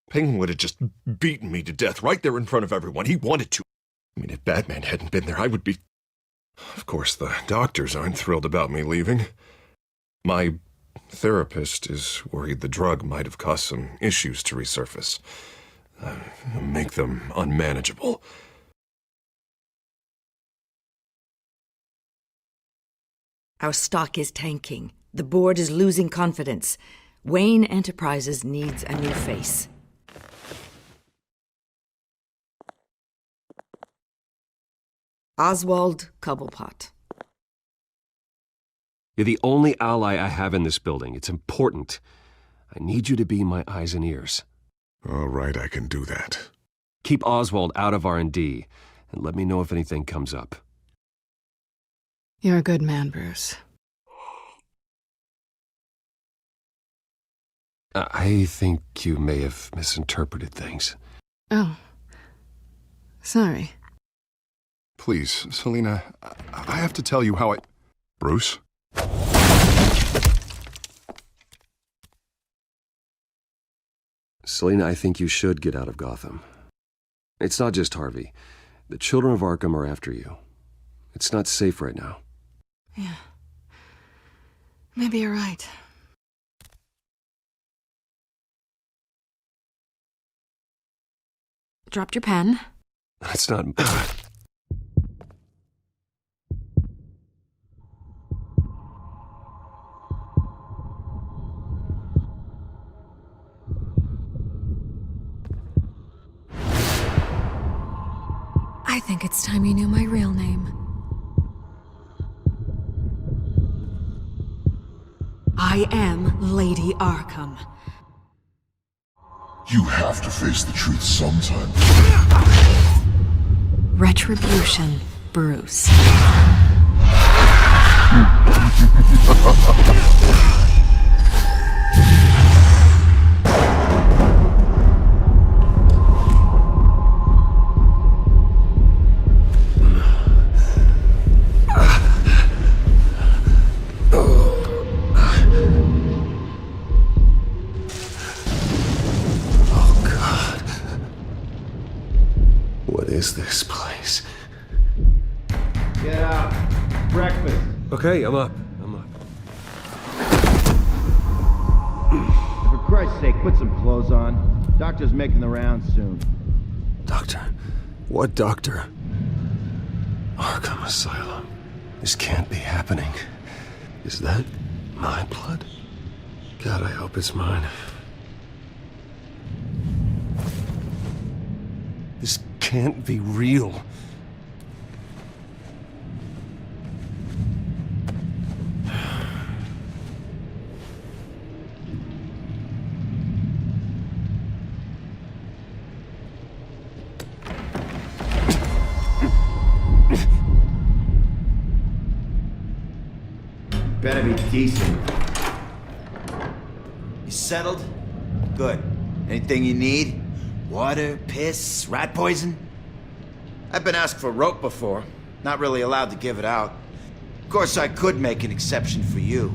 Penguin would have just beaten me to death right there in front of everyone. He wanted to. I mean, if Batman hadn't been there, I would be... Of course, the doctors aren't thrilled about me leaving. My therapist is worried the drug might have caused some issues to resurface. Make them unmanageable. Our stock is tanking. The board is losing confidence. Wayne Enterprises needs a new face. Oswald Cobblepot. You're the only ally I have in this building. It's important. I need you to be my eyes and ears. All right, I can do that. Keep Oswald out of R&D, and let me know if anything comes up. You're a good man, Bruce. I think you may have misinterpreted things. Oh. Sorry. Please, Selina, I have to tell you how I... Bruce? Selina, I think you should get out of Gotham. It's not just Harvey. The children of Arkham are after you. It's not safe right now. Yeah. Maybe you're right. Dropped your pen. That's not... I think it's time you knew my real name. I am Lady Arkham. You have to face the truth sometime. Retribution, Bruce. What is this place? Get out. Breakfast. Okay, I'm up. For Christ's sake, put some clothes on. Doctor's making the rounds soon. Doctor? What doctor? Arkham Asylum. This can't be happening. Is that my blood? God, I hope it's mine. This can't be real. Better be decent. You settled? Good. Anything you need? Water, piss, rat poison? I've been asked for rope before. Not really allowed to give it out. Of course, I could make an exception for you.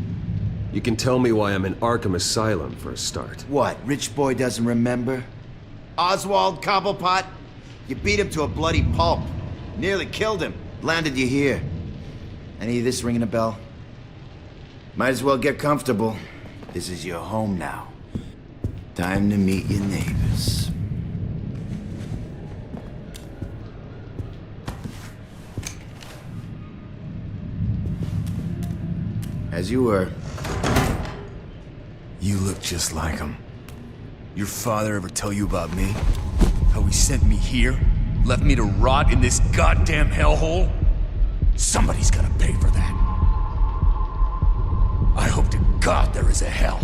You can tell me why I'm in Arkham Asylum for a start. What, rich boy doesn't remember? Oswald Cobblepot? You beat him to a bloody pulp. Nearly killed him. Landed you here. Any of this ringing a bell? Might as well get comfortable. This is your home now. Time to meet your neighbors. As you were. You look just like him. Your father ever tell you about me? How he sent me here? Left me to rot in this goddamn hellhole? Somebody's gonna pay for that. I hope to God there is a hell.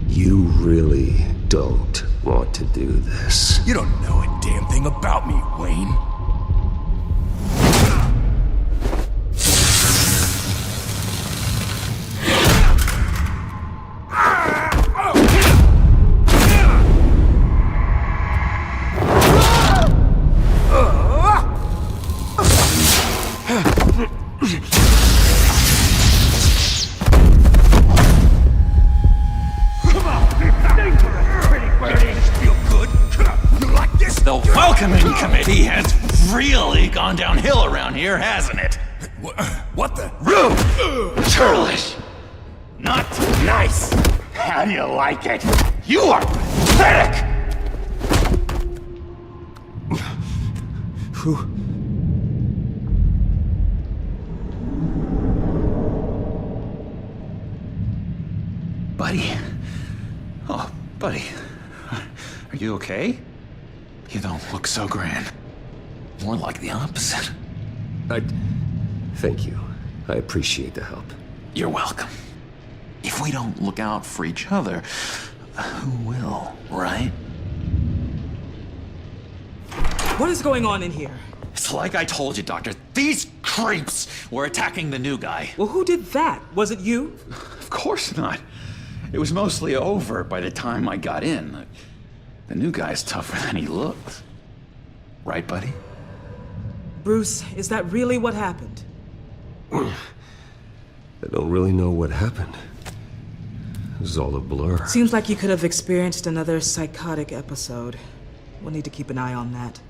You really don't want to do this. You don't know a damn thing about me, Wayne. Feel good? welcoming committee has really gone downhill around here, hasn't it? What the? Rude! Churlish! Not nice! How do you like it? You are pathetic! Who? Buddy? Oh, buddy. Are you okay? You don't look so grand. More like the opposite. Thank you. I appreciate the help. You're welcome. If we don't look out for each other, who will, right? What is going on in here? It's like I told you, Doctor. These creeps were attacking the new guy. Well, who did that? Was it you? Of course not. It was mostly over by the time I got in. The new guy's tougher than he looks. Right, buddy? Bruce, is that really what happened? I don't really know what happened. It was all a blur. Seems like you could have experienced another psychotic episode. We'll need to keep an eye on that.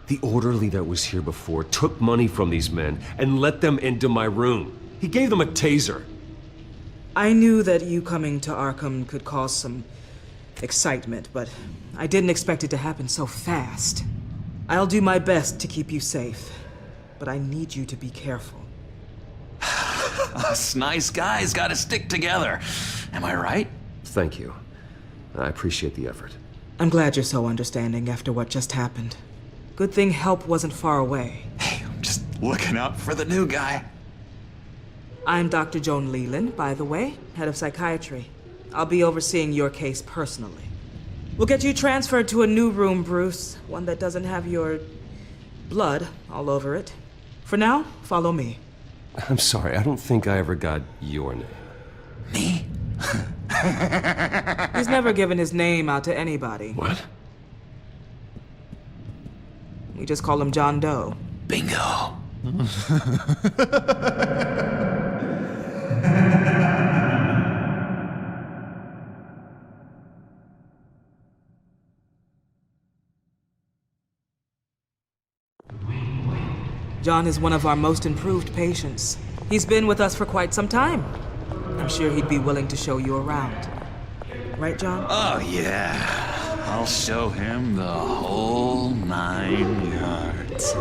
The orderly that was here before took money from these men and let them into my room. He gave them a taser. I knew that you coming to Arkham could cause some excitement, but I didn't expect it to happen so fast. I'll do my best to keep you safe, but I need you to be careful. Us nice guys gotta stick together. Am I right? Thank you. I appreciate the effort. I'm glad you're so understanding after what just happened. Good thing help wasn't far away. Hey, I'm just looking out for the new guy. I'm Dr. Joan Leland, by the way, head of psychiatry. I'll be overseeing your case personally. We'll get you transferred to a new room, Bruce. One that doesn't have your blood all over it. For now, follow me. I'm sorry, I don't think I ever got your name. Me? He's never given his name out to anybody. What? We just call him John Doe. Bingo. John is one of our most improved patients. He's been with us for quite some time. I'm sure he'd be willing to show you around. Right, John? Oh, yeah. I'll show him the whole 9 yards.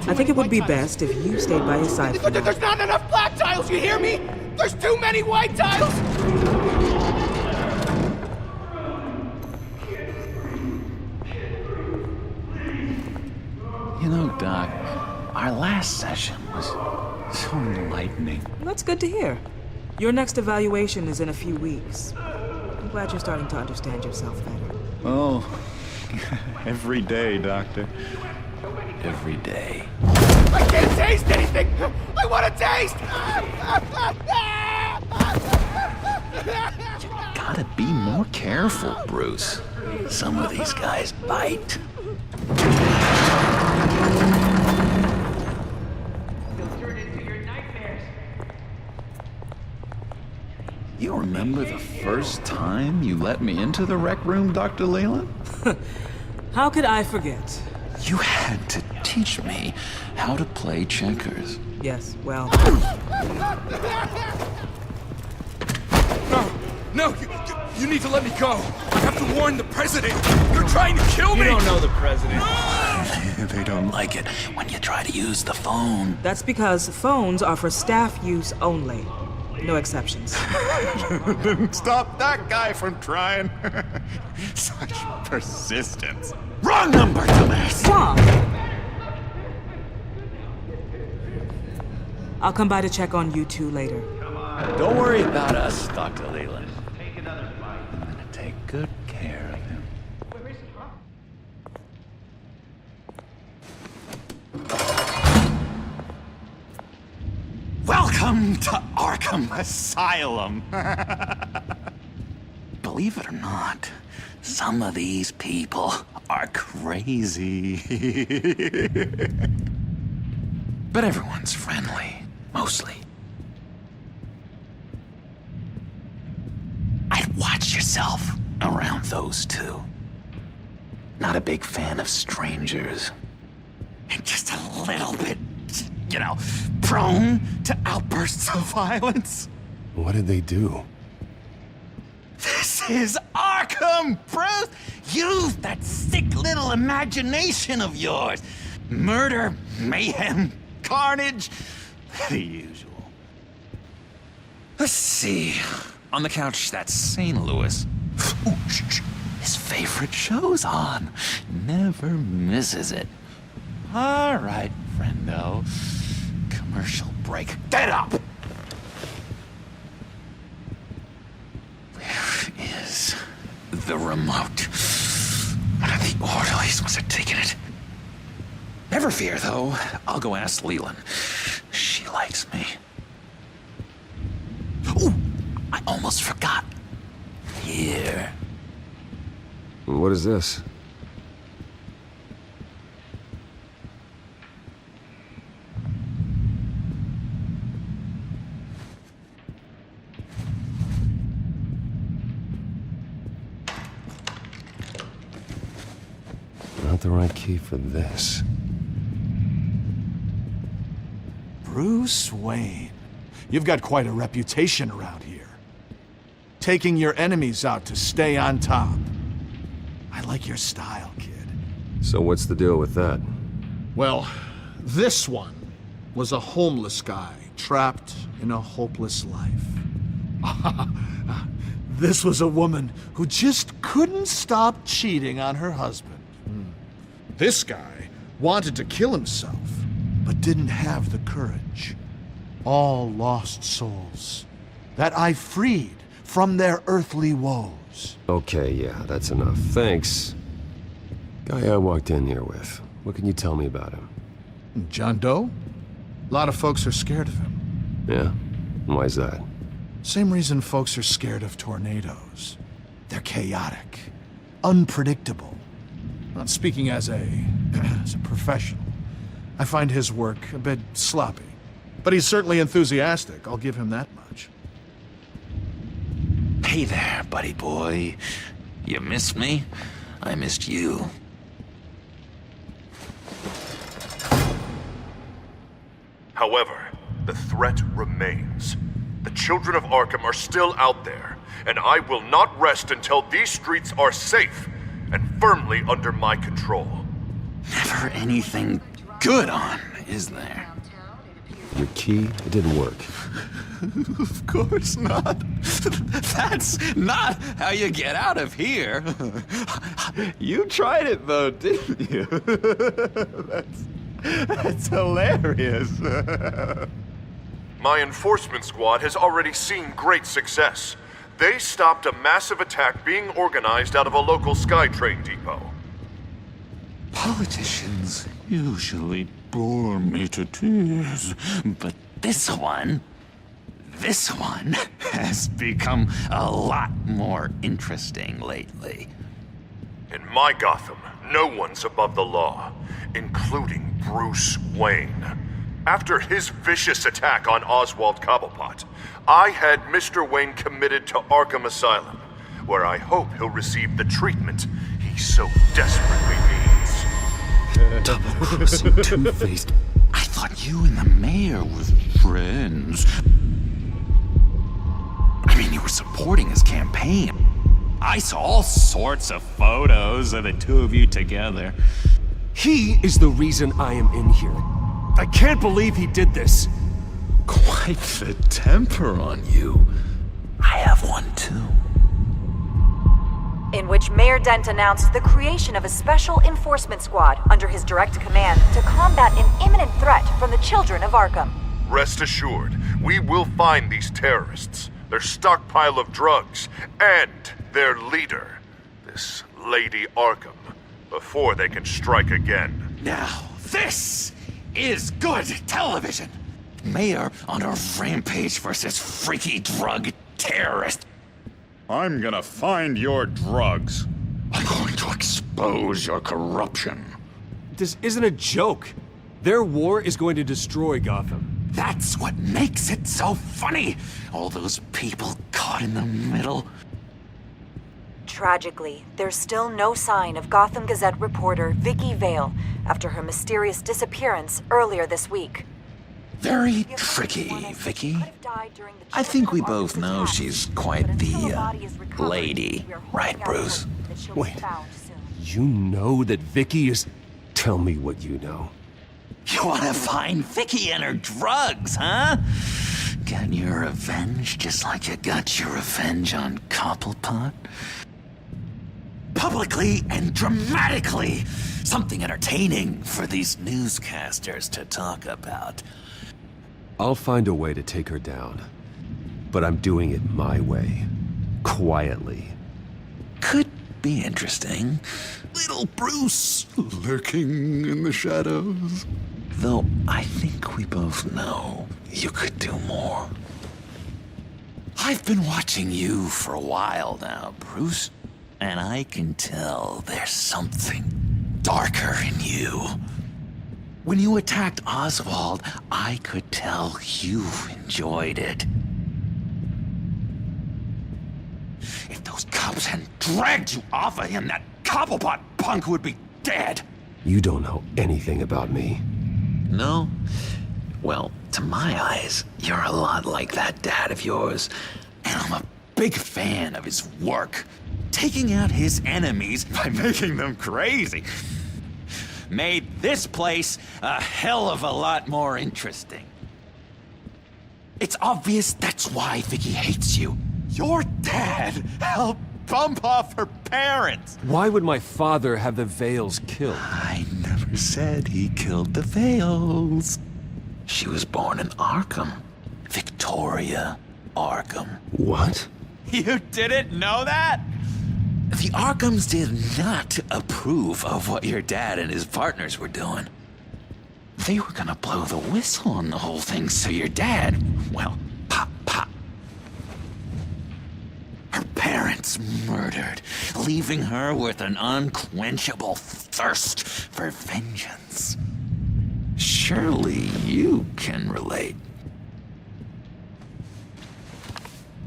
I think it would be best if you stayed by his side for now. There's not enough black tiles, you hear me? There's too many white tiles! You know, Doc, our last session was so enlightening. That's good to hear. Your next evaluation is in a few weeks. I'm glad you're starting to understand yourself better. Oh, every day, Doctor. Every day. I can't taste anything! I want to taste! Gotta be more careful, Bruce. Some of these guys bite. You remember the first time you let me into the rec room, Dr. Leland? How could I forget? You had to teach me how to play checkers. Yes, well... No, you need to let me go. I have to warn the president. They're trying to kill me. You don't know the president. They don't like it when you try to use the phone. That's because phones are for staff use only. No exceptions. Didn't stop that guy from trying. Such persistence. Wrong number, dumbass! Wrong! I'll come by to check on you two later. Don't worry about us, Dr. Leland. I'm gonna take good care of him. Welcome to Arkham Asylum. Believe it or not, some of these people are crazy. But everyone's friendly, mostly. I'd watch yourself around those two. not a big fan of strangers. And just a little bit, you know, prone to outbursts of violence. What did they do? This is Arkham, Bruce! Use that sick little imagination of yours. Murder, mayhem, carnage, the usual. Let's see. On the couch, that's St. Louis. Ooh, shh. His favorite show's on. Never misses it. All right, friendo. Commercial break. Get up! Where is the remote? One of the orderlies must have taken it. Never fear, though. I'll go ask Leland. She likes me. Ooh, I almost forgot. Here. What is this? Not the right key for this. Bruce Wayne. You've got quite a reputation around here. Taking your enemies out to stay on top. I like your style, kid. So what's the deal with that? Well, this one was a homeless guy trapped in a hopeless life. This was a woman who just couldn't stop cheating on her husband. This guy wanted to kill himself, but didn't have the courage. All lost souls that I freed from their earthly woes. Okay, yeah, that's enough. Thanks. Guy I walked in here with. What can you tell me about him? John Doe? A lot of folks are scared of him. Yeah? Why is that? Same reason folks are scared of tornadoes. They're chaotic, unpredictable. Not speaking as a professional, I find his work a bit sloppy. But he's certainly enthusiastic, I'll give him that much. Hey there, buddy boy. You missed me? I missed you. However, the threat remains. The children of Arkham are still out there, and I will not rest until these streets are safe and firmly under my control. Never anything good on, is there? Your key, it didn't work. Of course not. That's not how you get out of here. You tried it though, didn't you? That's hilarious. My enforcement squad has already seen great success. They stopped a massive attack being organized out of a local SkyTrain depot. Politicians usually bore me to tears, but this one has become a lot more interesting lately. In my Gotham, no one's above the law, including Bruce Wayne. After his vicious attack on Oswald Cobblepot, I had Mr. Wayne committed to Arkham Asylum, where I hope he'll receive the treatment he so desperately needs. Double-crossing, two-faced. I thought you and the mayor were friends. I mean, you were supporting his campaign. I saw all sorts of photos of the two of you together. He is the reason I am in here. I can't believe he did this. Quite the temper on you. I have one too. In which Mayor Dent announced the creation of a special enforcement squad under his direct command to combat an imminent threat from the children of Arkham. Rest assured, we will find these terrorists, their stockpile of drugs, and their leader, this Lady Arkham, before they can strike again. Now, this is good television. Mayor on a rampage versus freaky drug terrorist. I'm gonna find your drugs. I'm going to expose your corruption. This isn't a joke. Their war is going to destroy Gotham. That's what makes it so funny. All those people caught in the middle. Tragically, there's still no sign of Gotham Gazette reporter Vicky Vale after her mysterious disappearance earlier this week. Very tricky, Vicky. I think we both know she's quite the, lady. Right, Bruce? Wait. You know that Vicky is... Tell me what you know. You want to find Vicky and her drugs, huh? Get your revenge just like you got your revenge on Cobblepot? Publicly and dramatically! Something entertaining for these newscasters to talk about. I'll find a way to take her down. But I'm doing it my way. Quietly. Could be interesting. Little Bruce lurking in the shadows. Though I think we both know you could do more. I've been watching you for a while now, Bruce, and I can tell there's something darker in you. When you attacked Oswald, I could tell you enjoyed it. If those cops hadn't dragged you off of him, that Cobblepot punk would be dead. You don't know anything about me. No? Well, to my eyes, you're a lot like that dad of yours. And I'm a big fan of his work. Taking out his enemies by making them crazy. Made this place a hell of a lot more interesting. It's obvious that's why Vicky hates you. Your dad helped bump off her parents. Why would my father have the Vales killed? I never said he killed the Vales. She was born in Arkham. Victoria Arkham. What? You didn't know that? The Arkhams did not approve of what your dad and his partners were doing. They were gonna blow the whistle on the whole thing, so your dad, well, pop. Her parents murdered, leaving her with an unquenchable thirst for vengeance. Surely you can relate.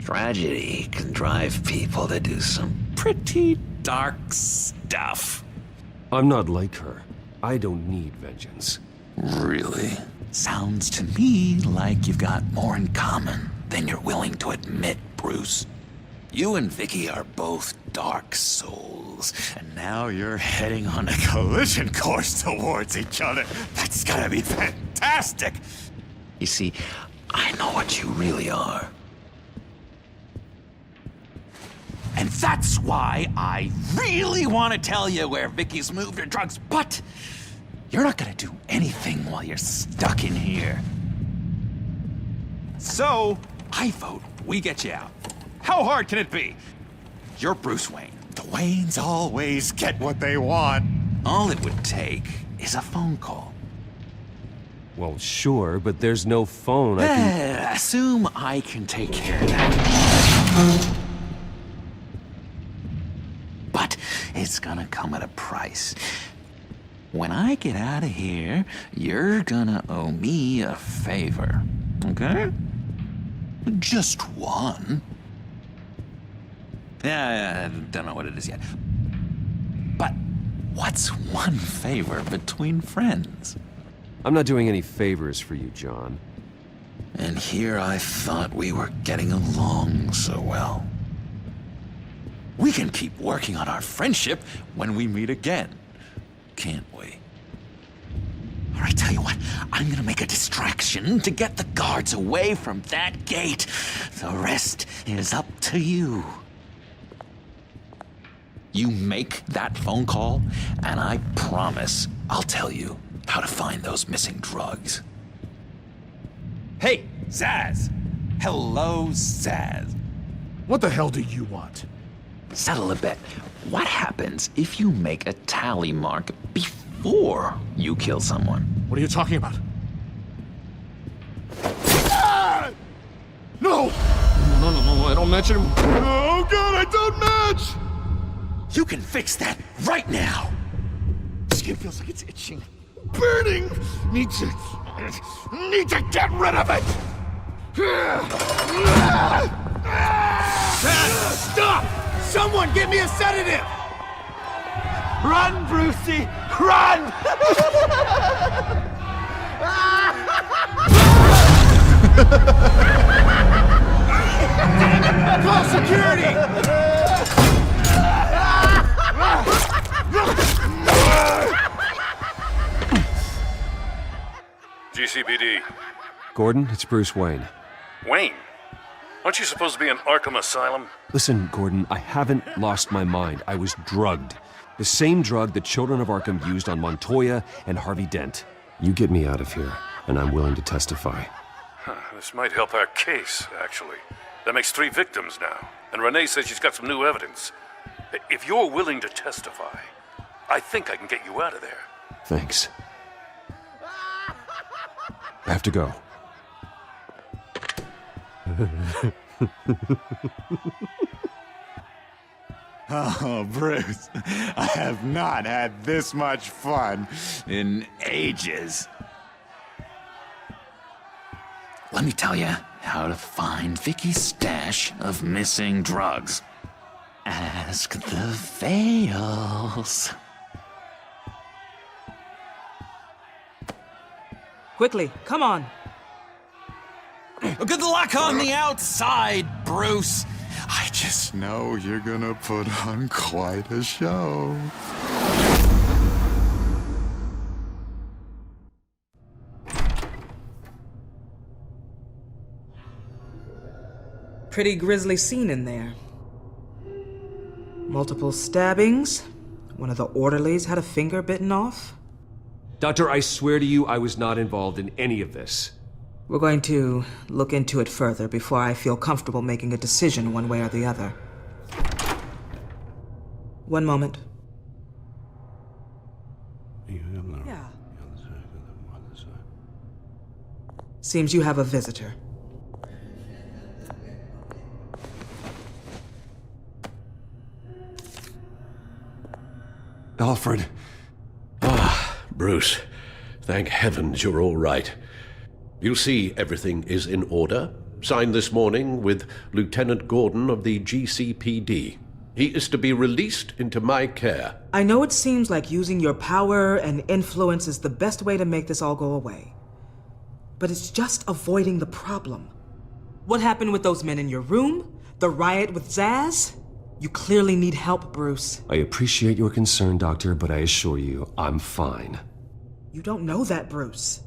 Tragedy can drive people to do some pretty dark stuff. I'm not like her. I don't need vengeance. Really? Sounds to me like you've got more in common than you're willing to admit, Bruce. You and Vicky are both dark souls, and now you're heading on a collision course towards each other. That's gonna be fantastic! You see, I know what you really are. And that's why I really want to tell you where Vicky's moved her drugs, but you're not gonna do anything while you're stuck in here. So, I vote we get you out. How hard can it be? You're Bruce Wayne. The Waynes always get what they want. All it would take is a phone call. Well, sure, but there's no phone. I can... Assume I can take care of that. But it's gonna come at a price. When I get out of here, you're gonna owe me a favor, okay? Just one. Yeah, I don't know what it is yet. But what's one favor between friends? I'm not doing any favors for you, John. And here I thought we were getting along so well. We can keep working on our friendship when we meet again, can't we? All right, tell you what, I'm gonna make a distraction to get the guards away from that gate. The rest is up to you. You make that phone call, and I promise I'll tell you how to find those missing drugs. Hey, Zaz! Hello, Zaz. What the hell do you want? Settle a bet. What happens if you make a tally mark before you kill someone? What are you talking about? Ah! No! No, I don't match anymore. Oh god, I don't match! You can fix that right now! Skin feels like it's itching. Burning! Need to get rid of it! Stop! Someone get me a sedative! Run, Brucey! Run! Call security! GCPD. Gordon, it's Bruce Wayne. Wayne? Aren't you supposed to be in Arkham Asylum? Listen, Gordon, I haven't lost my mind. I was drugged. The same drug the children of Arkham used on Montoya and Harvey Dent. You get me out of here, and I'm willing to testify. This might help our case, actually. That makes 3 victims now, and Renee says she's got some new evidence. If you're willing to testify, I think I can get you out of there. Thanks. I have to go. Oh, Bruce, I have not had this much fun in ages. Let me tell you how to find Vicky's stash of missing drugs. Ask the Veils. Quickly, come on. Good luck on the outside, Bruce. I just know you're gonna put on quite a show. Pretty grisly scene in there. Multiple stabbings. One of the orderlies had a finger bitten off. Doctor, I swear to you I was not involved in any of this. We're going to look into it further before I feel comfortable making a decision one way or the other. One moment. Yeah. Seems you have a visitor. Alfred. Bruce, thank heavens you're all right. You see, everything is in order. Signed this morning with Lieutenant Gordon of the GCPD. He is to be released into my care. I know it seems like using your power and influence is the best way to make this all go away. But it's just avoiding the problem. What happened with those men in your room? The riot with Zaz? You clearly need help, Bruce. I appreciate your concern, Doctor, but I assure you, I'm fine. You don't know that, Bruce.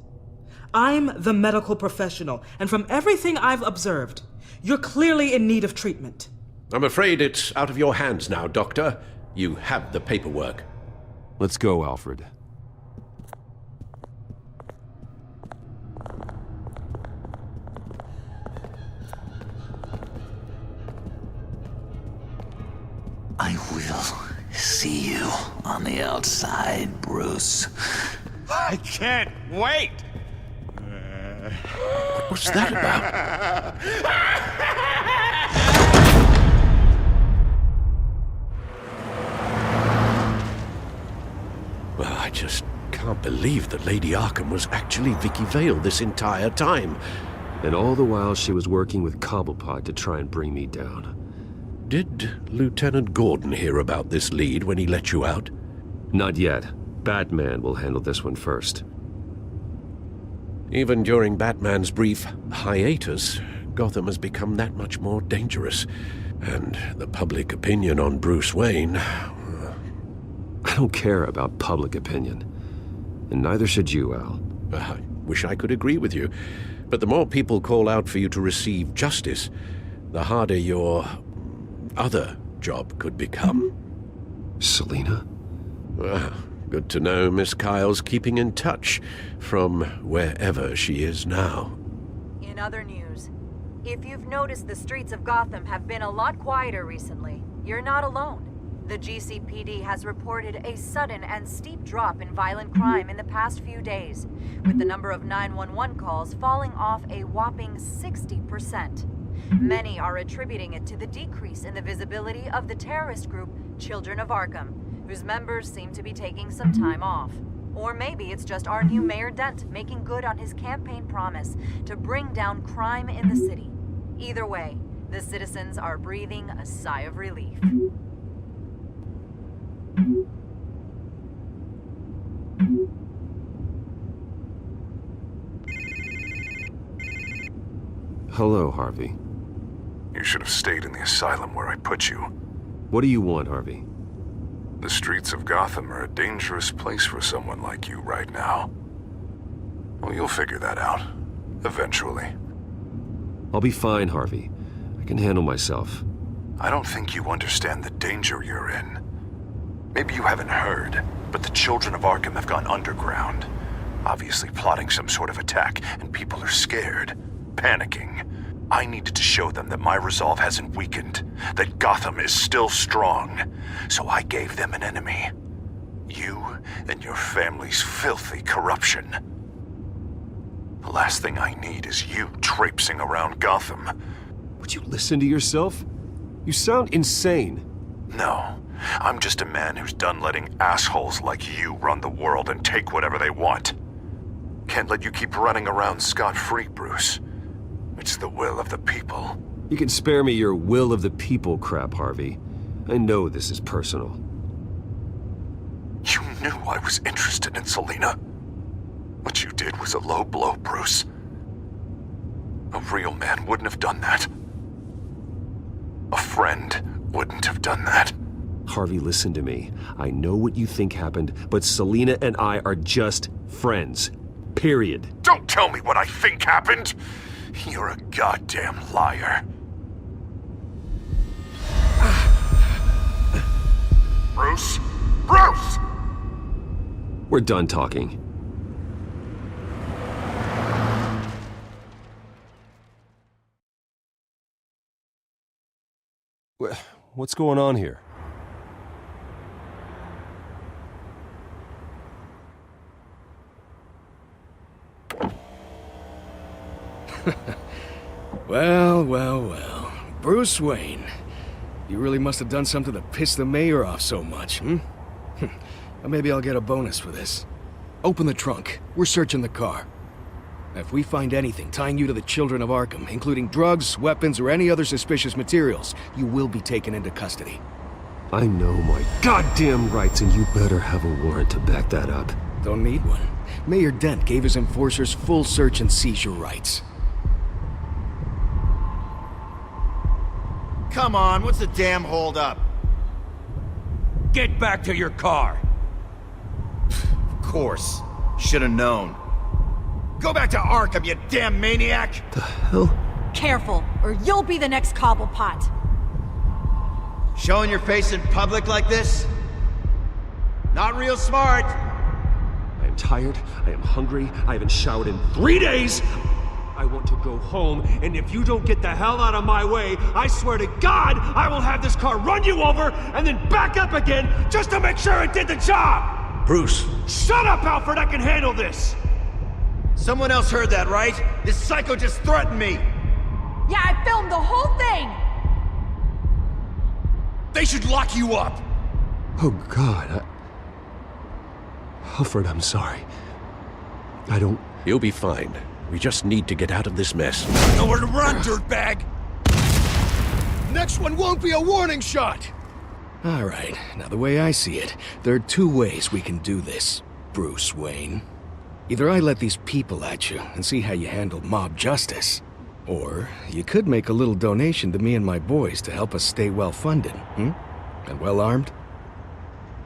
I'm the medical professional, and from everything I've observed, you're clearly in need of treatment. I'm afraid it's out of your hands now, Doctor. You have the paperwork. Let's go, Alfred. I will see you on the outside, Bruce. I can't wait! What's that about? Well, I just can't believe that Lady Arkham was actually Vicky Vale this entire time. And all the while she was working with Cobblepot to try and bring me down. Did Lieutenant Gordon hear about this lead when he let you out? Not yet. Batman will handle this one first. Even during Batman's brief hiatus, Gotham has become that much more dangerous. And the public opinion on Bruce Wayne... I don't care about public opinion. And neither should you, Al. I wish I could agree with you. But the more people call out for you to receive justice, the harder your other job could become. Selina? Good to know Miss Kyle's keeping in touch from wherever she is now. In other news, if you've noticed the streets of Gotham have been a lot quieter recently, you're not alone. The GCPD has reported a sudden and steep drop in violent crime in the past few days, with the number of 911 calls falling off a whopping 60%. Many are attributing it to the decrease in the visibility of the terrorist group Children of Arkham, whose members seem to be taking some time off. Or maybe it's just our new Mayor Dent making good on his campaign promise to bring down crime in the city. Either way, The citizens are breathing a sigh of relief. Hello, Harvey. You should have stayed in the asylum where I put you. What do you want, Harvey? The streets of Gotham are a dangerous place for someone like you right now. Well, you'll figure that out. Eventually. I'll be fine, Harvey. I can handle myself. I don't think you understand the danger you're in. Maybe you haven't heard, but the children of Arkham have gone underground. Obviously plotting some sort of attack, and people are scared, panicking. I needed to show them that my resolve hasn't weakened, that Gotham is still strong. So I gave them an enemy. You and your family's filthy corruption. The last thing I need is you traipsing around Gotham. Would you listen to yourself? You sound insane. No, I'm just a man who's done letting assholes like you run the world and take whatever they want. Can't let you keep running around scot-free, Bruce. It's the will of the people. You can spare me your will of the people crap, Harvey. I know this is personal. You knew I was interested in Selina. What you did was a low blow, Bruce. A real man wouldn't have done that. A friend wouldn't have done that. Harvey, listen to me. I know what you think happened, but Selina and I are just friends. Period. Don't tell me what I think happened! You're a goddamn liar. Bruce? Bruce! We're done talking. What's going on here? Well. Bruce Wayne. You really must have done something to piss the mayor off so much, hmm? Or maybe I'll get a bonus for this. Open the trunk. We're searching the car. If we find anything tying you to the children of Arkham, including drugs, weapons, or any other suspicious materials, you will be taken into custody. I know my goddamn rights, and you better have a warrant to back that up. Don't need one. Mayor Dent gave his enforcers full search and seizure rights. Come on, what's the damn holdup? Get back to your car! Of course. Should've known. Go back to Arkham, you damn maniac! The hell? Careful, or you'll be the next Cobblepot. Showing your face in public like this? Not real smart. I am tired, I am hungry, I haven't showered in 3 days! I want to go home, and if you don't get the hell out of my way, I swear to God, I will have this car run you over, and then back up again, just to make sure it did the job! Bruce! Shut up, Alfred, I can handle this! Someone else heard that, right? This psycho just threatened me! Yeah, I filmed the whole thing! They should lock you up! Oh, God, Alfred, I'm sorry. I don't... You'll be fine. We just need to get out of this mess. Nowhere to run, dirtbag! Next one won't be a warning shot! Alright, now the way I see it, there are two ways we can do this, Bruce Wayne. Either I let these people at you and see how you handle mob justice, or you could make a little donation to me and my boys to help us stay well-funded, hmm? And well-armed?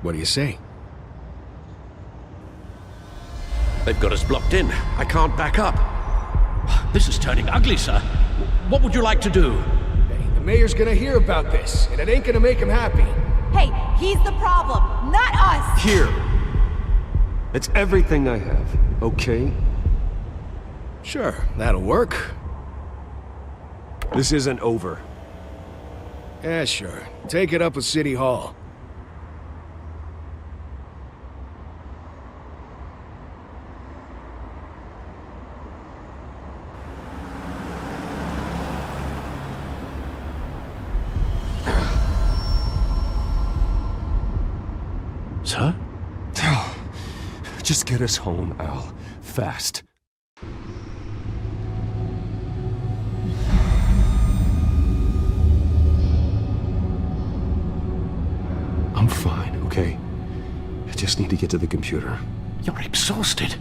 What do you say? They've got us blocked in. I can't back up. This is turning ugly, sir. What would you like to do? Hey, the mayor's gonna hear about this, and it ain't gonna make him happy. Hey, he's the problem, not us! Here. It's everything I have, okay? Sure, that'll work. This isn't over. Yeah, sure. Take it up with City Hall. Sir? Just get us home, Al. Fast. okay. I just need to get to the computer. You're exhausted.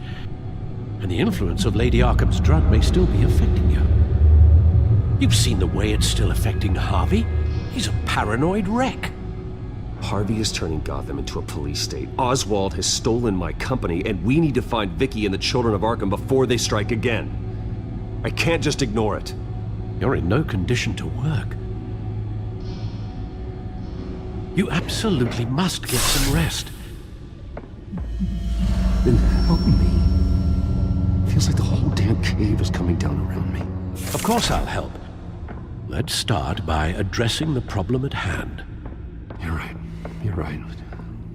And the influence of Lady Arkham's drug may still be affecting you. You've seen the way it's still affecting Harvey. He's a paranoid wreck. Harvey is turning Gotham into a police state. Oswald has stolen my company, and we need to find Vicky and the children of Arkham before they strike again. I can't just ignore it. You're in no condition to work. You absolutely must get some rest. Then help me. Feels like the whole damn cave is coming down around me. Of course I'll help. Let's start by addressing the problem at hand. You're right. You're right.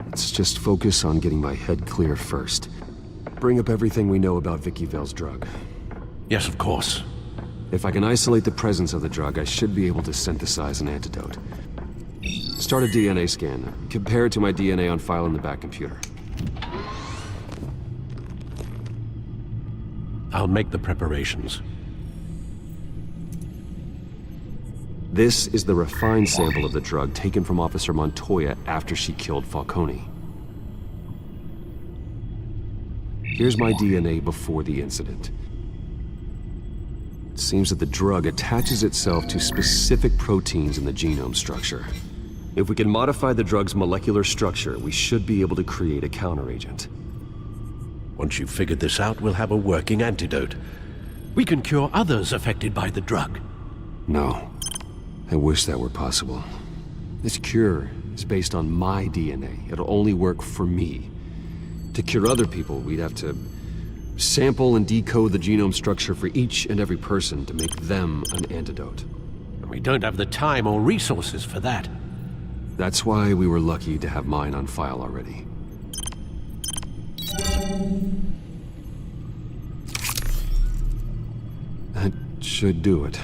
Let's just focus on getting my head clear first. Bring up everything we know about Vicky Vale's drug. Yes, of course. If I can isolate the presence of the drug, I should be able to synthesize an antidote. Start a DNA scan. Compare it to my DNA on file in the back computer. I'll make the preparations. This is the refined sample of the drug taken from Officer Montoya after she killed Falcone. Here's my DNA before the incident. It seems that the drug attaches itself to specific proteins in the genome structure. If we can modify the drug's molecular structure, we should be able to create a counteragent. Once you've figured this out, we'll have a working antidote. We can cure others affected by the drug. No. I wish that were possible. This cure is based on my DNA. It'll only work for me. To cure other people, we'd have to sample and decode the genome structure for each and every person to make them an antidote. We don't have the time or resources for that. That's why we were lucky to have mine on file already. That should do it.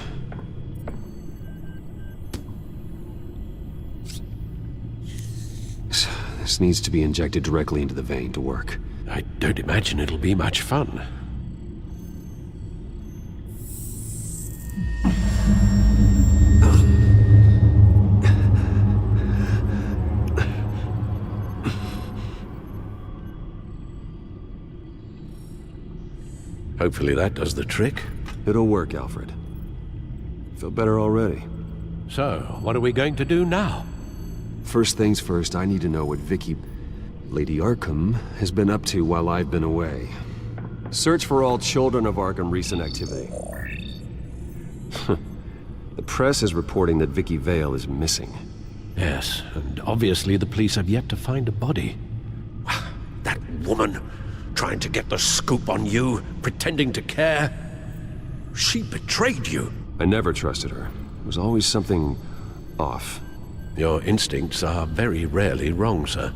This needs to be injected directly into the vein to work. I don't imagine it'll be much fun. Hopefully that does the trick. It'll work, Alfred. Feel better already. So, what are we going to do now? First things first, I need to know what Vicky, Lady Arkham, has been up to while I've been away. Search for all children of Arkham recent activity. The press is reporting that Vicky Vale is missing. Yes, and obviously the police have yet to find a body. That woman, trying to get the scoop on you, pretending to care. She betrayed you. I never trusted her. There was always something off. Your instincts are very rarely wrong, sir.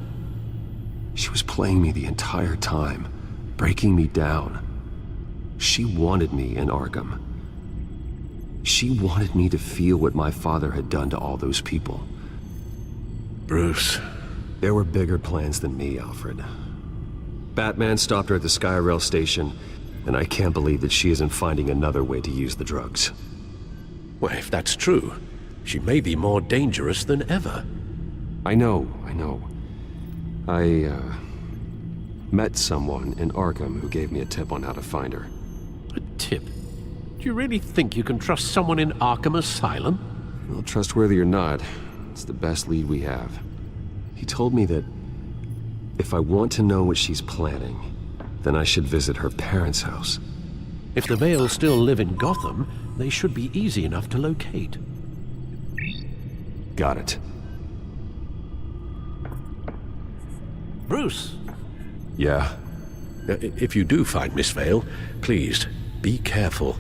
She was playing me the entire time, breaking me down. She wanted me in Arkham. She wanted me to feel what my father had done to all those people. Bruce. There were bigger plans than me, Alfred. Batman stopped her at the Skyrail station, and I can't believe that she isn't finding another way to use the drugs. Well, if that's true, she may be more dangerous than ever. I know. I met someone in Arkham who gave me a tip on how to find her. A tip? Do you really think you can trust someone in Arkham Asylum? Well, trustworthy or not, it's the best lead we have. He told me that if I want to know what she's planning, then I should visit her parents' house. If the Vales still live in Gotham, they should be easy enough to locate. Got it. Bruce! Yeah? If you do find Miss Vale, please, be careful.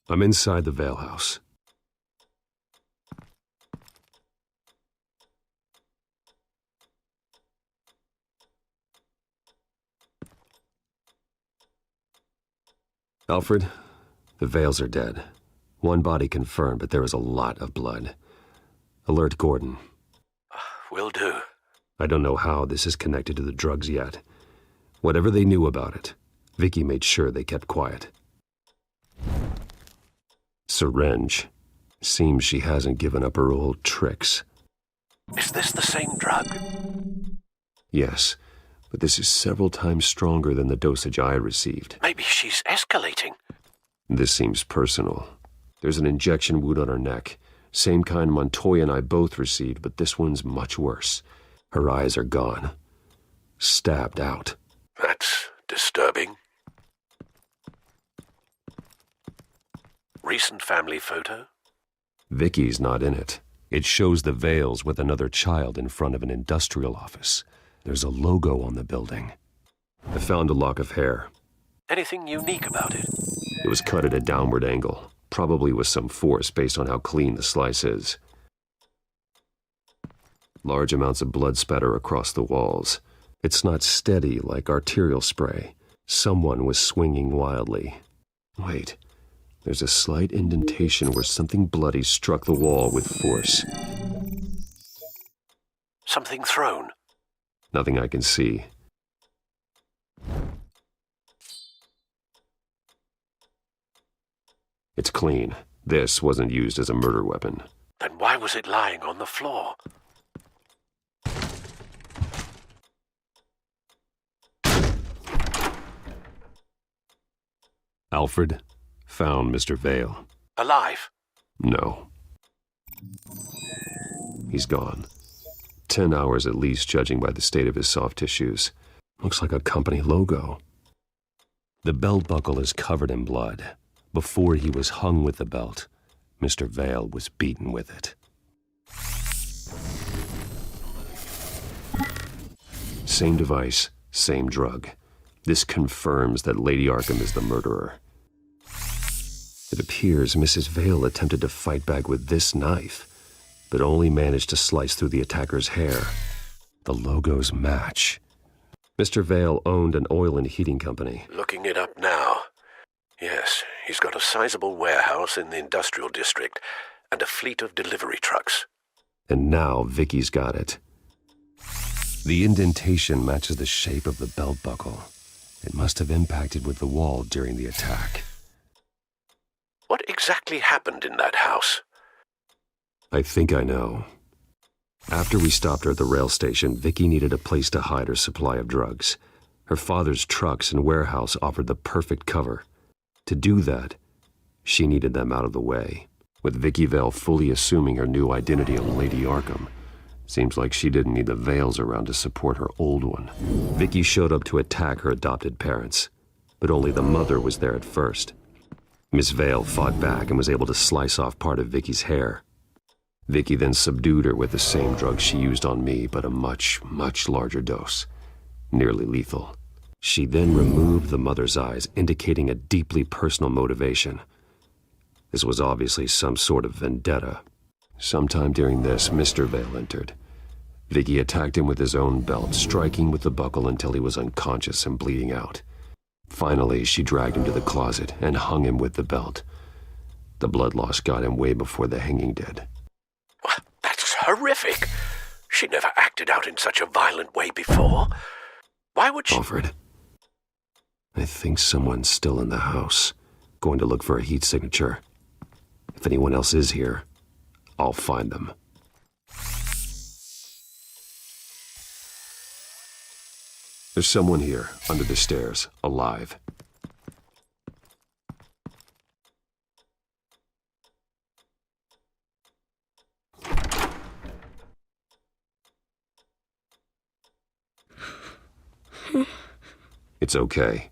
I'm inside the Vale house. Alfred, the Vales are dead. One body confirmed, but there is a lot of blood. Alert Gordon. Will do. I don't know how this is connected to the drugs yet. Whatever they knew about it, Vicky made sure they kept quiet. Syringe. Seems she hasn't given up her old tricks. Is this the same drug? Yes, but this is several times stronger than the dosage I received. Maybe she's escalating. This seems personal. There's an injection wound on her neck. Same kind Montoya and I both received, but this one's much worse. Her eyes are gone. Stabbed out. That's disturbing. Recent family photo? Vicky's not in it. It shows the Vales with another child in front of an industrial office. There's a logo on the building. I found a lock of hair. Anything unique about it? It was cut at a downward angle, probably with some force based on how clean the slice is. Large amounts of blood spatter across the walls. It's not steady like arterial spray. Someone was swinging wildly. Wait, there's a slight indentation where something bloody struck the wall with force. Something thrown? Nothing I can see. It's clean. This wasn't used as a murder weapon. Then why was it lying on the floor? Alfred found Mr. Vale. Alive? No. He's gone. 10 hours at least, judging by the state of his soft tissues. Looks like a company logo. The belt buckle is covered in blood. Before he was hung with the belt, Mr. Vale was beaten with it. Same device, same drug. This confirms that Lady Arkham is the murderer. It appears Mrs. Vale attempted to fight back with this knife, but only managed to slice through the attacker's hair. The logos match. Mr. Vale owned an oil and heating company. Looking it up now. Yes, he's got a sizable warehouse in the industrial district and a fleet of delivery trucks. And now Vicky's got it. The indentation matches the shape of the belt buckle. It must have impacted with the wall during the attack. What exactly happened in that house? I think I know. After we stopped her at the rail station, Vicky needed a place to hide her supply of drugs. Her father's trucks and warehouse offered the perfect cover. To do that, she needed them out of the way. With Vicky Vale fully assuming her new identity of Lady Arkham, seems like she didn't need the Vales around to support her old one. Vicky showed up to attack her adopted parents, but only the mother was there at first. Miss Vale fought back and was able to slice off part of Vicky's hair. Vicky then subdued her with the same drug she used on me, but a much, much larger dose. Nearly lethal. She then removed the mother's eyes, indicating a deeply personal motivation. This was obviously some sort of vendetta. Sometime during this, Mr. Vale entered. Vicky attacked him with his own belt, striking with the buckle until he was unconscious and bleeding out. Finally, she dragged him to the closet and hung him with the belt. The blood loss got him way before the hanging did. That's horrific. She never acted out in such a violent way before. Why would she... Alfred, I think someone's still in the house. Going to look for a heat signature. If anyone else is here, I'll find them. There's someone here, under the stairs, alive. It's okay.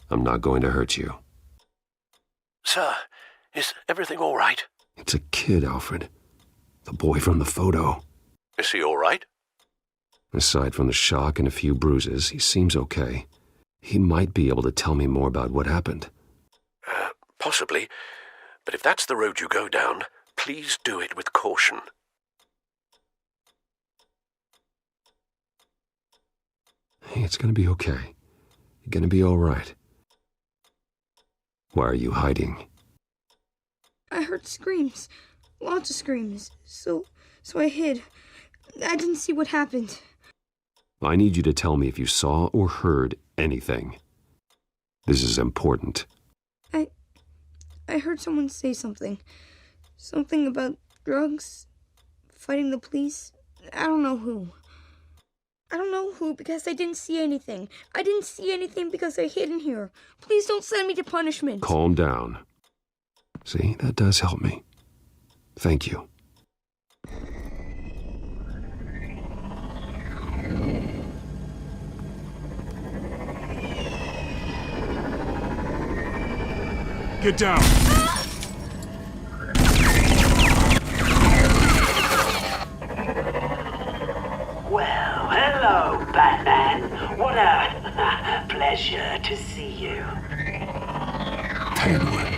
I'm not going to hurt you. Sir, is everything all right? It's a kid, Alfred. The boy from the photo. Is he all right? Aside from the shock and a few bruises, he seems okay. He might be able to tell me more about what happened. Possibly. But if that's the road you go down, please do it with caution. Hey, it's gonna be okay. You're gonna be all right. Why are you hiding? I heard screams. Lots of screams. So I hid. I didn't see what happened. I need you to tell me if you saw or heard anything. This is important. I heard someone say something. Something about drugs, fighting the police. I don't know who. I don't know who because I didn't see anything. I didn't see anything because I hid in here. Please don't send me to punishment. Calm down. See, that does help me. Thank you. Get down! Well, hello, Batman. What a pleasure to see you. Penguin.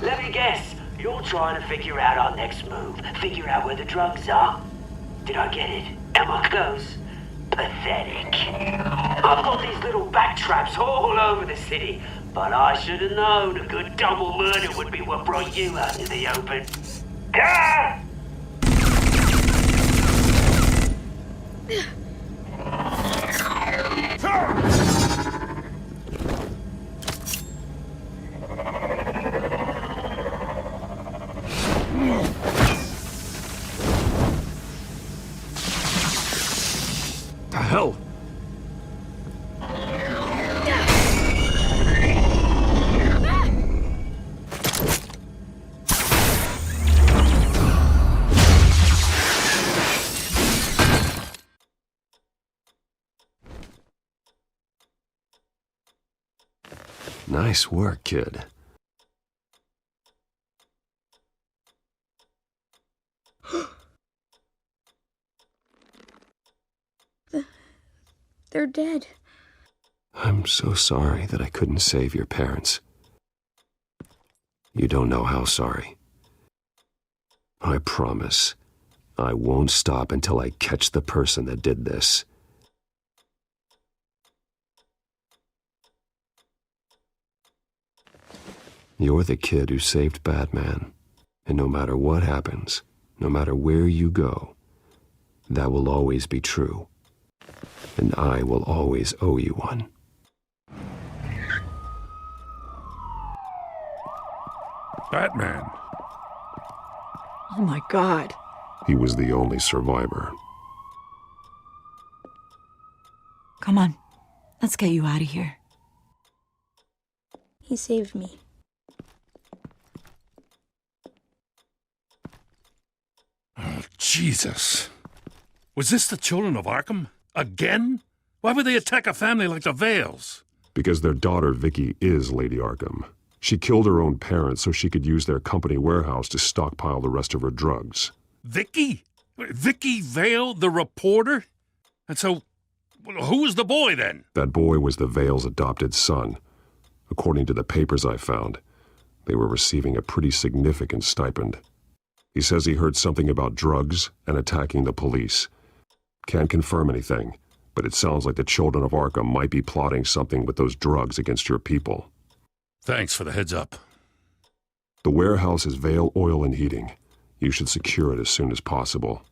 Let me guess, you're trying to figure out our next move. Figure out where the drugs are. Did I get it? Am I close? Pathetic. I've got these little bat traps all over the city, but I should have known a good double murder would be what brought you out in the open. Ah! The hell? Nice work, kid. They're dead. I'm so sorry that I couldn't save your parents. You don't know how sorry. I promise, I won't stop until I catch the person that did this. You're the kid who saved Batman, and no matter what happens, no matter where you go, that will always be true. And I will always owe you one. Batman. Oh my God. He was the only survivor. Come on, let's get you out of here. He saved me. Oh, Jesus. Was this the children of Arkham? Again? Why would they attack a family like the Vales? Because their daughter, Vicky, is Lady Arkham. She killed her own parents so she could use their company warehouse to stockpile the rest of her drugs. Vicky? Vicky Vale, the reporter? And so, who was the boy then? That boy was the Vale's adopted son. According to the papers I found, they were receiving a pretty significant stipend. He says he heard something about drugs and attacking the police. Can't confirm anything, but it sounds like the children of Arkham might be plotting something with those drugs against your people. Thanks for the heads up. The warehouse is Vale Oil and Heating. You should secure it as soon as possible.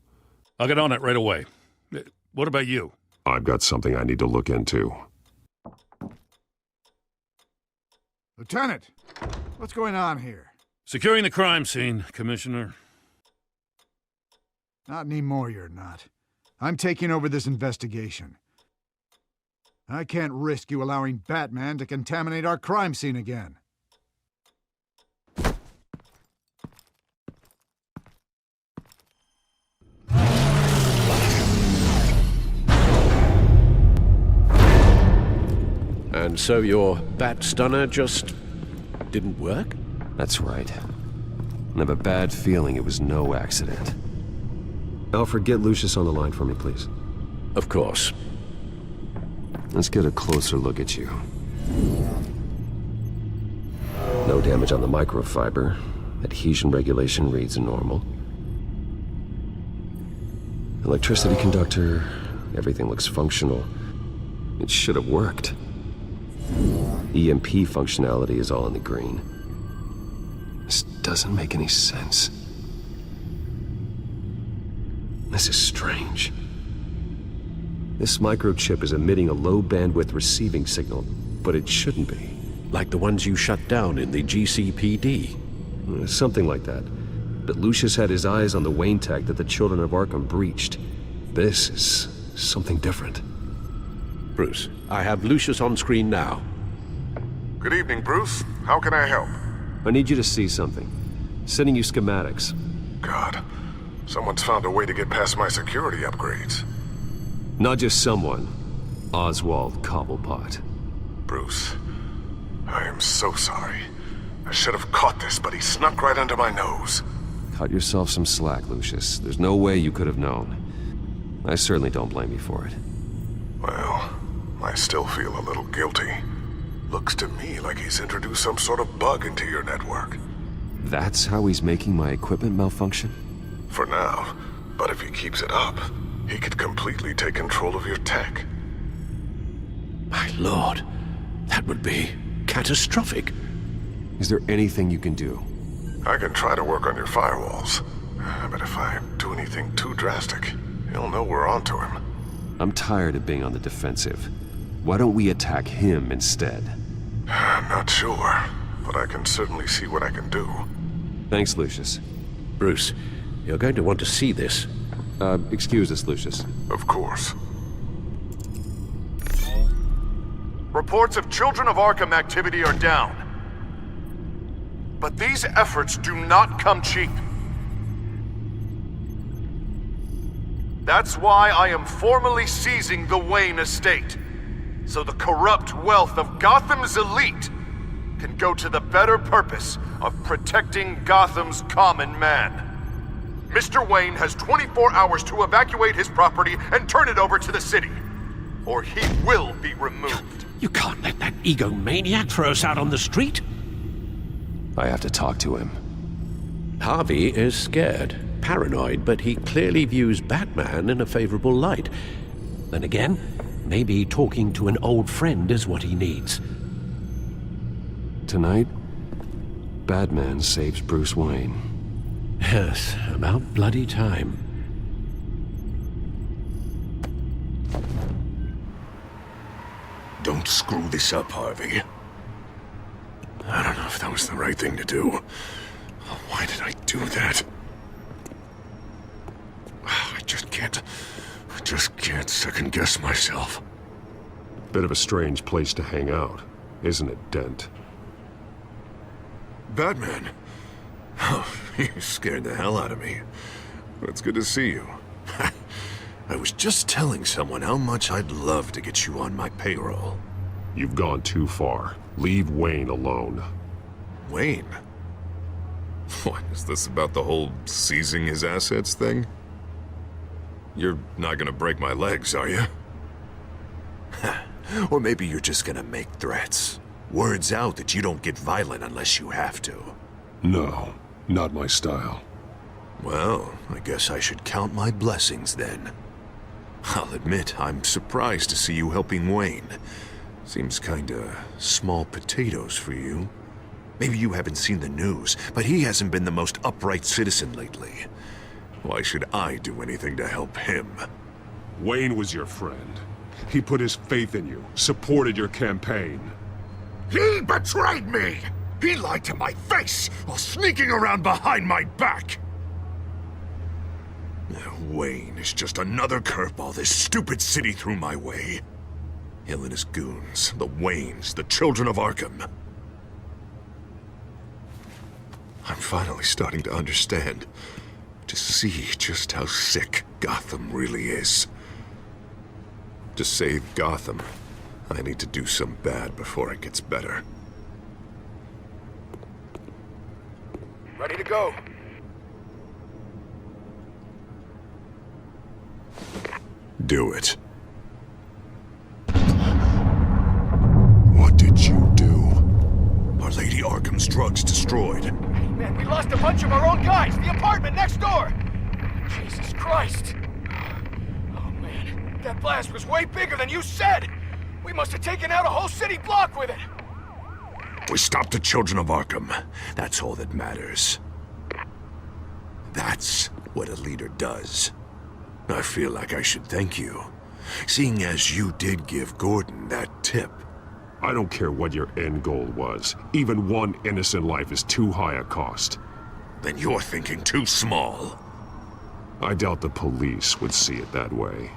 I'll get on it right away. What about you? I've got something I need to look into. Lieutenant, what's going on here? Securing the crime scene, Commissioner. Not anymore, you're not. I'm taking over this investigation. I can't risk you allowing Batman to contaminate our crime scene again. And so your bat stunner just didn't work? That's right. I have a bad feeling it was no accident. Alfred, get Lucius on the line for me, please. Of course. Let's get a closer look at you. No damage on the microfiber. Adhesion regulation reads normal. Electricity conductor, everything looks functional. It should have worked. EMP functionality is all in the green. This doesn't make any sense. This is strange. This microchip is emitting a low-bandwidth receiving signal, but it shouldn't be. Like the ones you shut down in the GCPD. Something like that. But Lucius had his eyes on the Wayne tech that the Children of Arkham breached. This is something different. Bruce, I have Lucius on screen now. Good evening, Bruce. How can I help? I need you to see something. Sending you schematics. God, someone's found a way to get past my security upgrades. Not just someone. Oswald Cobblepot. Bruce, I am so sorry. I should have caught this, but he snuck right under my nose. Cut yourself some slack, Lucius. There's no way you could have known. I certainly don't blame you for it. Well, I still feel a little guilty. Looks to me like he's introduced some sort of bug into your network. That's how he's making my equipment malfunction? For now, but if he keeps it up, he could completely take control of your tech. My lord, that would be catastrophic. Is there anything you can do? I can try to work on your firewalls, but if I do anything too drastic, he'll know we're onto him. I'm tired of being on the defensive. Why don't we attack him instead? I'm not sure, but I can certainly see what I can do. Thanks, Lucius. Bruce, you're going to want to see this. Excuse us, Lucius. Of course. Reports of Children of Arkham activity are down. But these efforts do not come cheap. That's why I am formally seizing the Wayne estate, so the corrupt wealth of Gotham's elite can go to the better purpose of protecting Gotham's common man. Mr. Wayne has 24 hours to evacuate his property and turn it over to the city, or he will be removed. You can't let that egomaniac throw us out on the street. I have to talk to him. Harvey is scared, paranoid, but he clearly views Batman in a favorable light. Then again, maybe talking to an old friend is what he needs. Tonight, Batman saves Bruce Wayne. Yes, about bloody time. Don't screw this up, Harvey. I don't know if that was the right thing to do. Why did I do that? I just can't second-guess myself. Bit of a strange place to hang out, isn't it, Dent? Batman? Oh, you scared the hell out of me. It's good to see you. I was just telling someone how much I'd love to get you on my payroll. You've gone too far. Leave Wayne alone. Wayne? What, is this about the whole seizing his assets thing? You're not gonna break my legs, are you? Or maybe you're just gonna make threats. Words out that you don't get violent unless you have to. No, not my style. Well, I guess I should count my blessings then. I'll admit, I'm surprised to see you helping Wayne. Seems kinda small potatoes for you. Maybe you haven't seen the news, but he hasn't been the most upright citizen lately. Why should I do anything to help him? Wayne was your friend. He put his faith in you, supported your campaign. He betrayed me! He lied to my face while sneaking around behind my back! Wayne is just another curveball this stupid city threw my way. Hill and his goons, the Waynes, the Children of Arkham. I'm finally starting to understand, to see just how sick Gotham really is. To save Gotham, I need to do some bad before it gets better. Ready to go. Do it. What did you do? Our Lady Arkham's drugs destroyed. Hey, man, we lost a bunch of our own guys. The apartment next door. Jesus Christ. Oh, man. That blast was way bigger than you said. We must have taken out a whole city block with it. We stopped the children of Arkham. That's all that matters. That's what a leader does. I feel like I should thank you, seeing as you did give Gordon that tip. I don't care what your end goal was. Even one innocent life is too high a cost. Then you're thinking too small. I doubt the police would see it that way.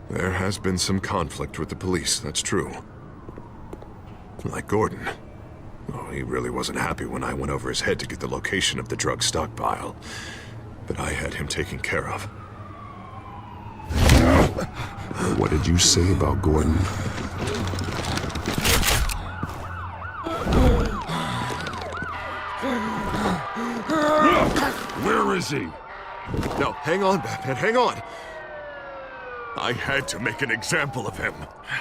There has been some conflict with the police, that's true. Like Gordon. Oh, he really wasn't happy when I went over his head to get the location of the drug stockpile. But I had him taken care of. What did you say about Gordon? Where is he? No, hang on, Batman, hang on! I had to make an example of him.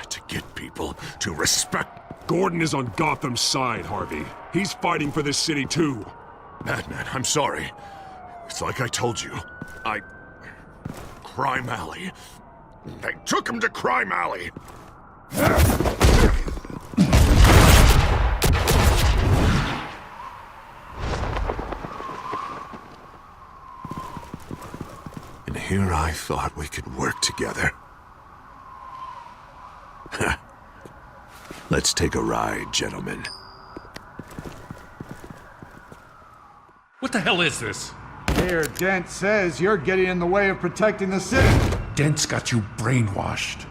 To get people to respect. Gordon is on Gotham's side, Harvey. He's fighting for this city, too. Batman, I'm sorry. It's like I told you. Crime Alley. They took him to Crime Alley! And here I thought we could work together. Let's take a ride, gentlemen. What the hell is this? Mayor Dent says you're getting in the way of protecting the city. Dent's got you brainwashed.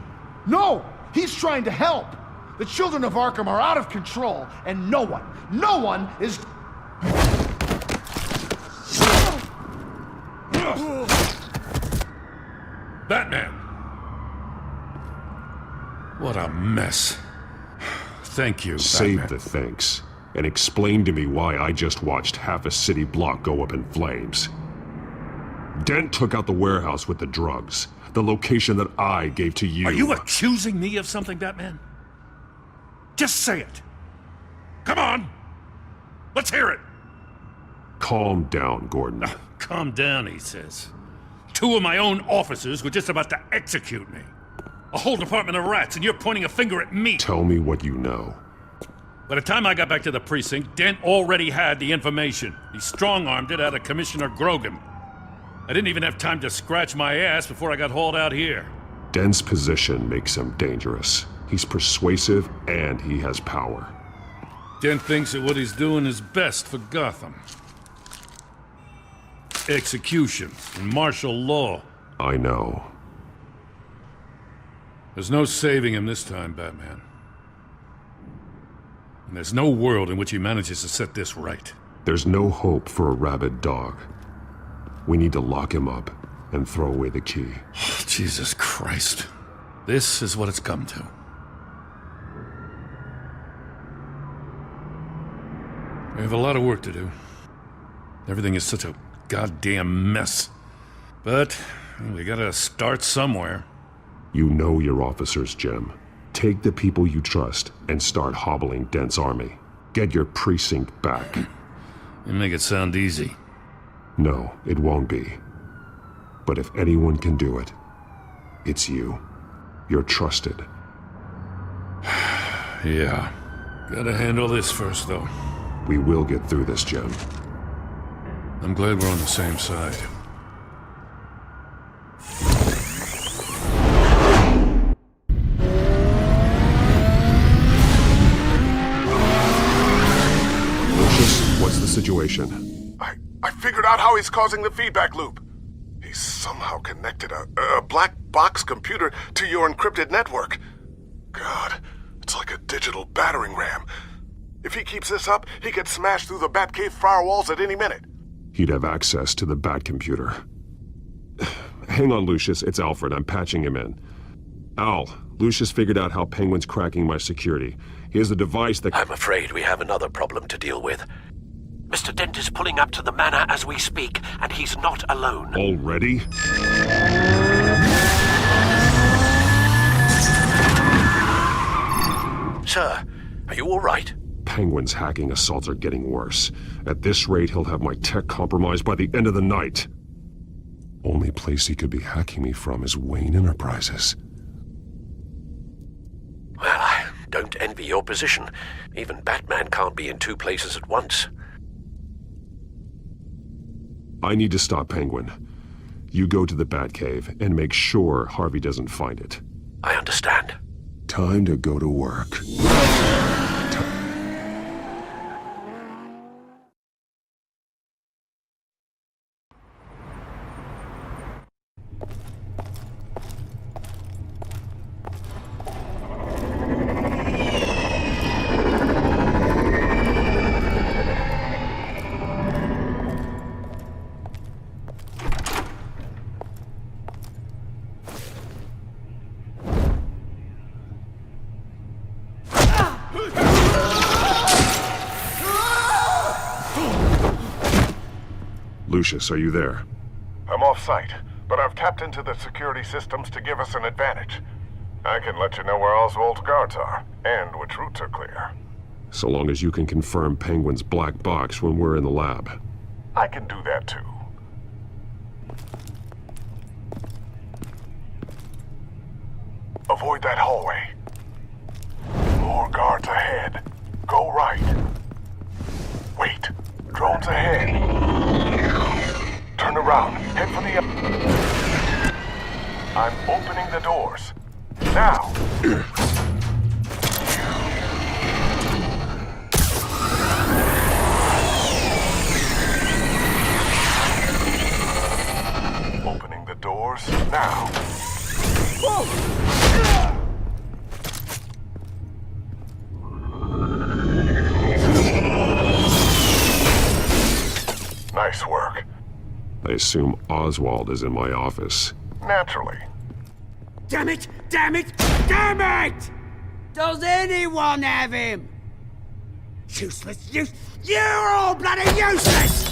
No! He's trying to help! The children of Arkham are out of control, and no one is... Batman! What a mess. Thank you, Save Batman. the thanks, and explain to me why I just watched half a city block go up in flames. Dent took out the warehouse with the drugs, the location that I gave to you. Are you accusing me of something, Batman? Just say it. Come on! Let's hear it! Calm down, Gordon. Calm down, he says. 2 of my own officers were just about to execute me. A whole department of rats, and you're pointing a finger at me. Tell me what you know. By the time I got back to the precinct, Dent already had the information. He strong-armed it out of Commissioner Grogan. I didn't even have time to scratch my ass before I got hauled out here. Dent's position makes him dangerous. He's persuasive, and he has power. Dent thinks that what he's doing is best for Gotham. Execution and martial law. I know. There's no saving him this time, Batman. And there's no world in which he manages to set this right. There's no hope for a rabid dog. We need to lock him up and throw away the key. Jesus Christ. This is what it's come to. We have a lot of work to do. Everything is such a goddamn mess. But we gotta start somewhere. You know your officers, Jim. Take the people you trust and start hobbling Dent's army. Get your precinct back. You make it sound easy. No, it won't be. But if anyone can do it, it's you. You're trusted. Yeah. Gotta handle this first, though. We will get through this, Jim. I'm glad we're on the same side. Lucius, what's the situation? I figured out how he's causing the feedback loop. He's somehow connected a black box computer to your encrypted network. God, it's like a digital battering ram. If he keeps this up, he could smash through the Batcave firewalls at any minute. He'd have access to the Bat computer. Hang on, Lucius. It's Alfred. I'm patching him in. Al, Lucius figured out how Penguin's cracking my security. He has a device that... I'm afraid we have another problem to deal with. Mr. Dent is pulling up to the manor as we speak, and he's not alone. Already? Sir, are you all right? Penguin's hacking assaults are getting worse. At this rate, he'll have my tech compromised by the end of the night. Only place he could be hacking me from is Wayne Enterprises. Well, I don't envy your position. Even Batman can't be in two places at once. I need to stop Penguin. You go to the Batcave and make sure Harvey doesn't find it. I understand. Time to go to work. Lucius, are you there? I'm off-site, but I've tapped into the security systems to give us an advantage. I can let you know where Oswald's guards are, and which routes are clear. So long as you can confirm Penguin's black box when we're in the lab. I can do that too. Avoid that hallway. More guards ahead. Go right. Wait. Drones ahead. Turn around. Head for the... I'm opening the doors. Now! Opening the doors now. Nice work. I assume Oswald is in my office. Naturally. Damn it! Damn it! Damn it! Does anyone have him? Useless, you're all bloody useless!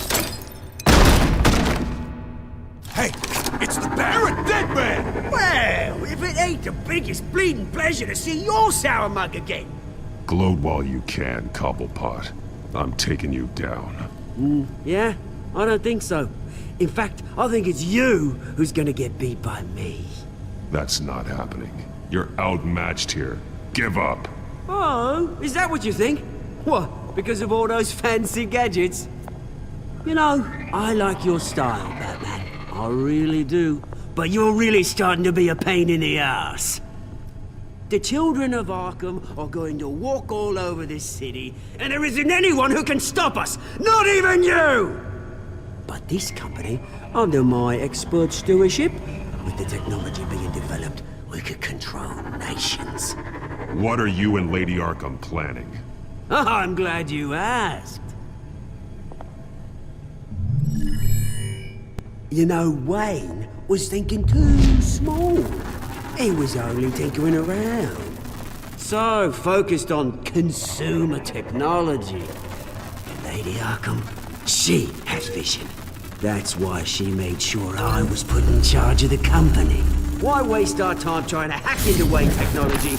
Hey, it's the Baron, Dead Man! Well, if it ain't the biggest bleeding pleasure to see your sour mug again. Gloat while you can, Cobblepot. I'm taking you down. Yeah? I don't think so. In fact, I think it's you who's gonna get beat by me. That's not happening. You're outmatched here. Give up. Oh, is that what you think? What, because of all those fancy gadgets? You know, I like your style, Batman. I really do. But you're really starting to be a pain in the ass. The children of Arkham are going to walk all over this city, and there isn't anyone who can stop us! Not even you! But this company, under my expert stewardship, with the technology being developed, we could control nations. What are you and Lady Arkham planning? I'm glad you asked. You know, Wayne was thinking too small. He was only tinkering around. So focused on consumer technology. Lady Arkham, she has vision. That's why she made sure I was put in charge of the company. Why waste our time trying to hack into Wayne technology?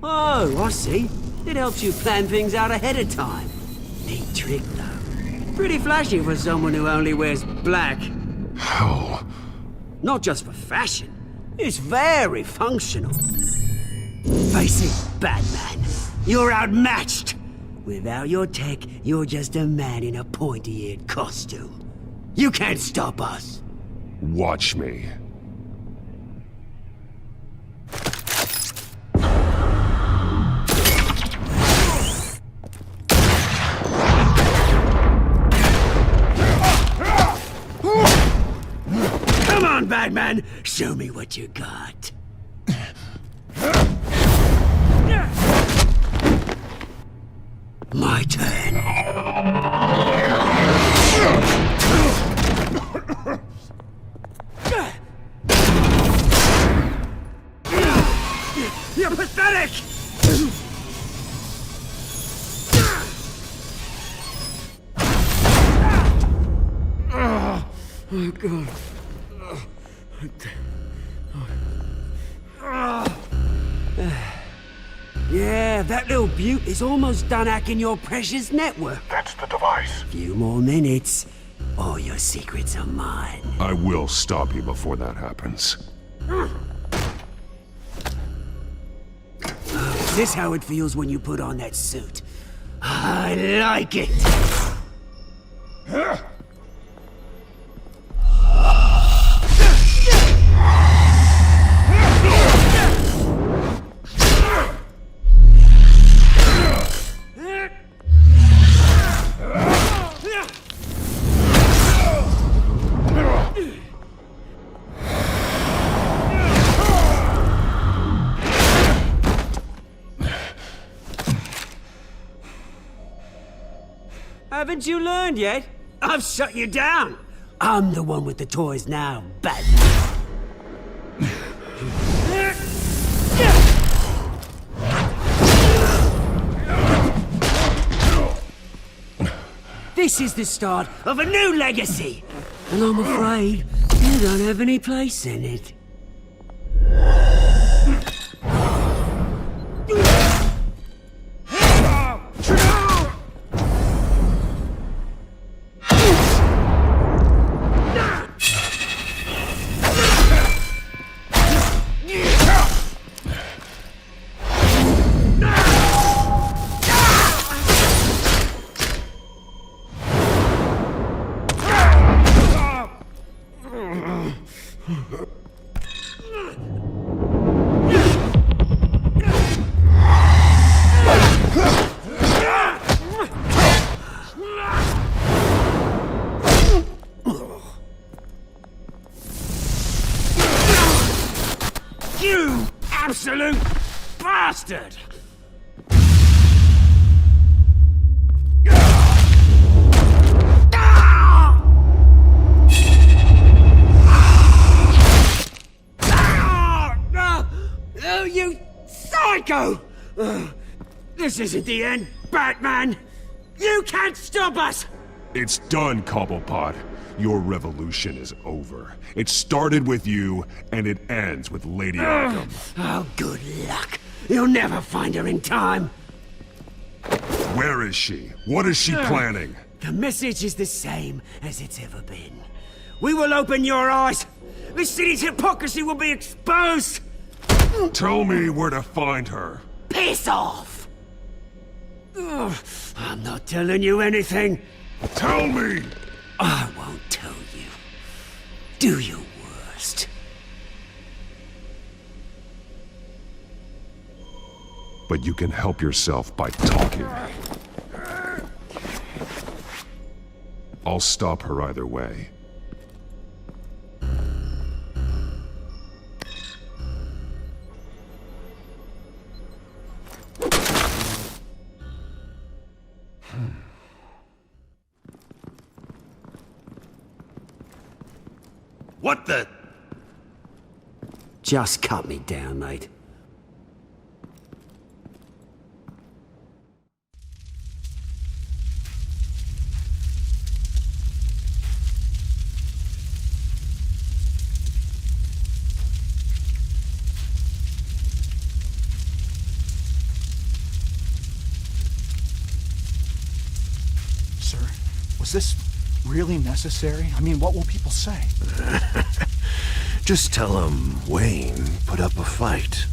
Oh, I see. It helps you plan things out ahead of time. Neat trick, though. Pretty flashy for someone who only wears black. How? Not just for fashion. It's very functional. Face it, Batman. You're outmatched. Without your tech, you're just a man in a pointy-eared costume. You can't stop us. Watch me. Come on, Batman! Show me what you got. My turn. You're pathetic! Oh, God. Yeah, that little beaut is almost done hacking your precious network. That's the device. Few more minutes. All your secrets are mine. I will stop you before that happens. Is this how it feels when you put on that suit? I like it! Haven't you learned yet? I've shut you down. I'm the one with the toys now, Batman. This is the start of a new legacy, and I'm afraid you don't have any place in it. You absolute bastard! Oh, you psycho! This isn't the end, Batman! You can't stop us! It's done, Cobblepot. Your revolution is over. It started with you, and it ends with Lady Arkham. Oh, good luck. You'll never find her in time. Where is she? What is she planning? The message is the same as it's ever been. We will open your eyes. The city's hypocrisy will be exposed. Tell me where to find her. Piss off! Ugh, I'm not telling you anything. Tell me! I won't tell you. Do your worst. But you can help yourself by talking. I'll stop her either way. What the? Just cut me down, mate. Sir, was this really necessary? I mean, what will people say? Just tell him Wayne put up a fight.